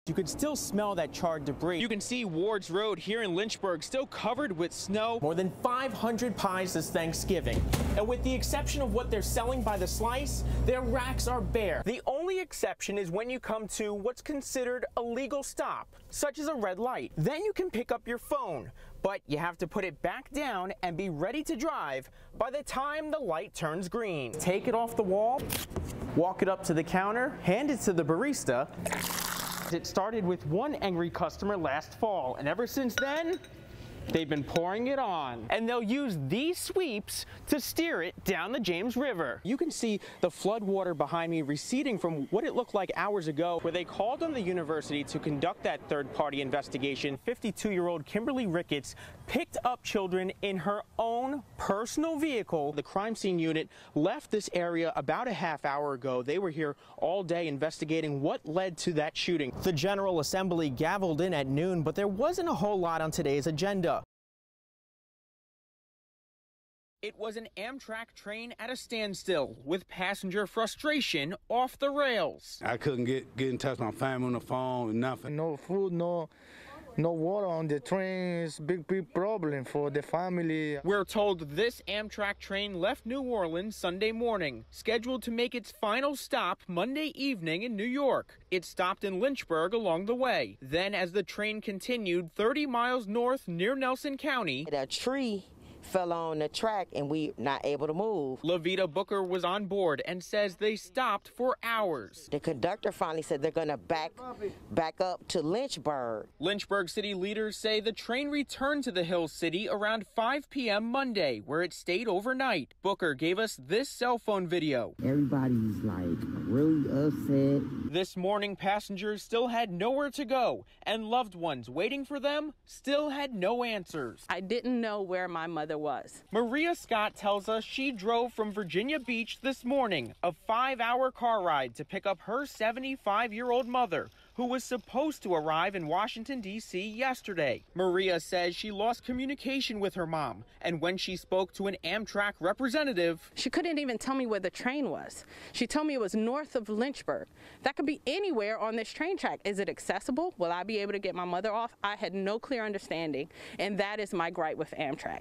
You could still smell that charred debris. You can see Ward's Road here in Lynchburg still covered with snow. More than 500 pies this Thanksgiving. And with the exception of what they're selling by the slice, their racks are bare. The only exception is when you come to what's considered a legal stop, such as a red light. Then you can pick up your phone, but you have to put it back down and be ready to drive by the time the light turns green. Take it off the wall, walk it up to the counter, hand it to the barista. It started with one angry customer last fall, and ever since then, they've been pouring it on. And they'll use these sweeps to steer it down the James River. You can see the flood water behind me receding from what it looked like hours ago, where they called on the university to conduct that third-party investigation. 52-year-old Kimberly Ricketts picked up children in her own personal vehicle. The crime scene unit left this area about a half hour ago. They were here all day investigating what led to that shooting. The General Assembly gavelled in at noon, but there wasn't a whole lot on today's agenda. It was an Amtrak train at a standstill, with passenger frustration off the rails. I couldn't get in touch with my family on the phone, nothing. No food, no water on the train is big problem for the family. We're told this Amtrak train left New Orleans Sunday morning, scheduled to make its final stop Monday evening in New York. It stopped in Lynchburg along the way. Then, as the train continued 30 miles north near Nelson County, a tree fell on the track and we not able to move. Levita Booker was on board and says they stopped for hours. The conductor finally said they're going to back up to Lynchburg. Lynchburg city leaders say the train returned to the Hill City around 5 p.m. Monday, where it stayed overnight. Booker gave us this cell phone video. Everybody's like really upset. This morning, passengers still had nowhere to go, and loved ones waiting for them still had no answers. I didn't know where my mother was. Maria Scott tells us she drove from Virginia Beach this morning, a 5-hour car ride to pick up her 75-year-old mother, who was supposed to arrive in Washington, D.C. yesterday. Maria says she lost communication with her mom, and when she spoke to an Amtrak representative, she couldn't even tell me where the train was. She told me it was north of Lynchburg. That could be anywhere on this train track. Is it accessible? Will I be able to get my mother off? I had no clear understanding, and that is my gripe with Amtrak.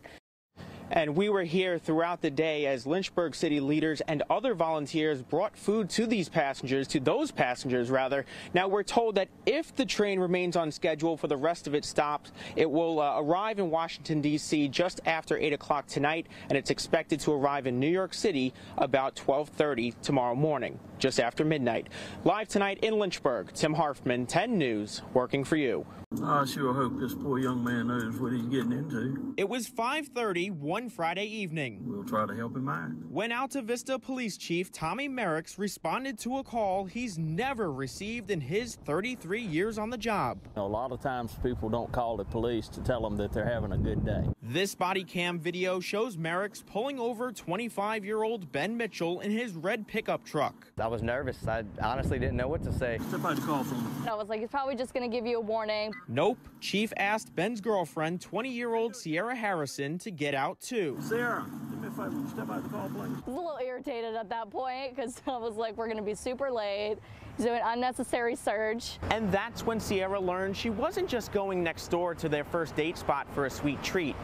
And we were here throughout the day as Lynchburg city leaders and other volunteers brought food to those passengers rather. Now we're told that if the train remains on schedule for the rest of its stops, it will arrive in Washington, D.C. just after 8 o'clock tonight, and it's expected to arrive in New York City about 12:30 tomorrow morning, just after midnight. Live tonight in Lynchburg, Tim Harfmann, 10 News, working for you. I sure hope this poor young man knows what he's getting into. It was 5:30 one Friday evening. We'll try to help him out. When Alta Vista Police Chief Tommy Merricks responded to a call he's never received in his 33 years on the job. A lot of times people don't call the police to tell them that they're having a good day. This body cam video shows Merricks pulling over 25-year-old Ben Mitchell in his red pickup truck. I was nervous. I honestly didn't know what to say. Step out the call from him. I was like, he's probably just going to give you a warning. Nope. Chief asked Ben's girlfriend, 20-year-old Sierra Harrison, to get out too. Sarah, do me a favor, step out the call, please. I was a little irritated at that point because I was like, we're going to be super late. He's doing unnecessary surge. And that's when Sierra learned she wasn't just going next door to their first date spot for a sweet treat.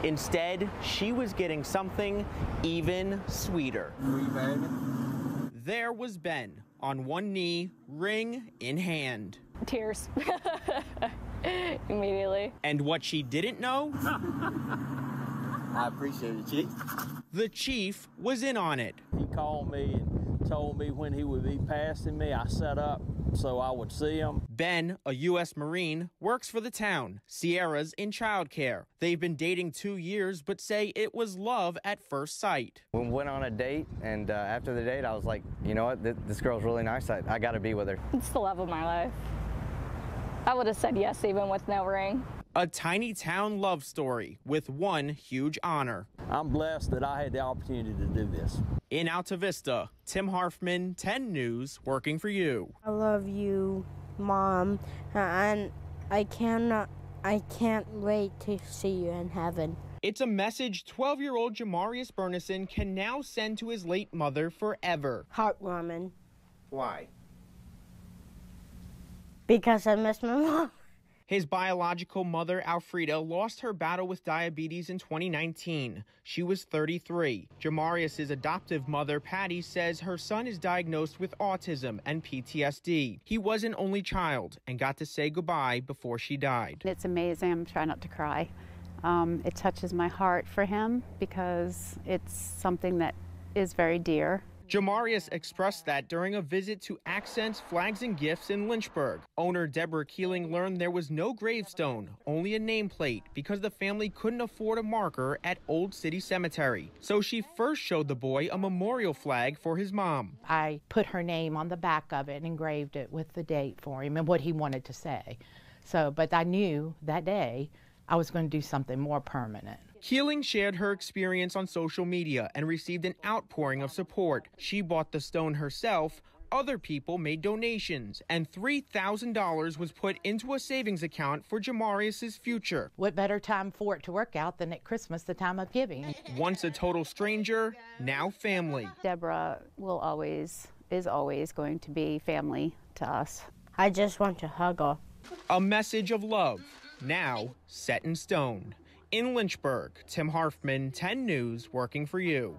Instead, she was getting something even sweeter. There was Ben, on one knee, ring in hand. Tears. Immediately. And what she didn't know? I appreciate it, Chief. The chief was in on it. He called me and told me when he would be passing me. I set up so I would see him. Ben, a U.S. Marine, works for the town. Sierra's in childcare. They've been dating 2 years, but say it was love at first sight. We went on a date, and after the date, I was like, you know what, this girl's really nice. I got to be with her. It's the love of my life. I would have said yes even with no ring. A tiny town love story with one huge honor. I'm blessed that I had the opportunity to do this. In Alta Vista, Tim Harfmann, 10 News, working for you. I love you, Mom, and I can't wait to see you in heaven. It's a message 12-year-old Jamarius Burnison can now send to his late mother forever. Heartwarming. Why? Because I miss my mom. His biological mother, Alfreda, lost her battle with diabetes in 2019. She was 33. Jamarius's adoptive mother, Patty, says her son is diagnosed with autism and PTSD. He was an only child and got to say goodbye before she died. It's amazing. I'm trying not to cry. It touches my heart for him because it's something that is very dear. Jamarius expressed that during a visit to Accents, Flags, and Gifts in Lynchburg. Owner Deborah Keeling learned there was no gravestone, only a nameplate, because the family couldn't afford a marker at Old City Cemetery. So she first showed the boy a memorial flag for his mom. I put her name on the back of it and engraved it with the date for him and what he wanted to say. But I knew that day I was going to do something more permanent. Keeling shared her experience on social media and received an outpouring of support. She bought the stone herself. Other people made donations, and $3,000 was put into a savings account for Jamarius's future. What better time for it to work out than at Christmas, the time of giving? Once a total stranger, now family. Deborah is always going to be family to us. I just want to hug her. A message of love, now set in stone. In Lynchburg, Tim Harfmann, 10 News, working for you.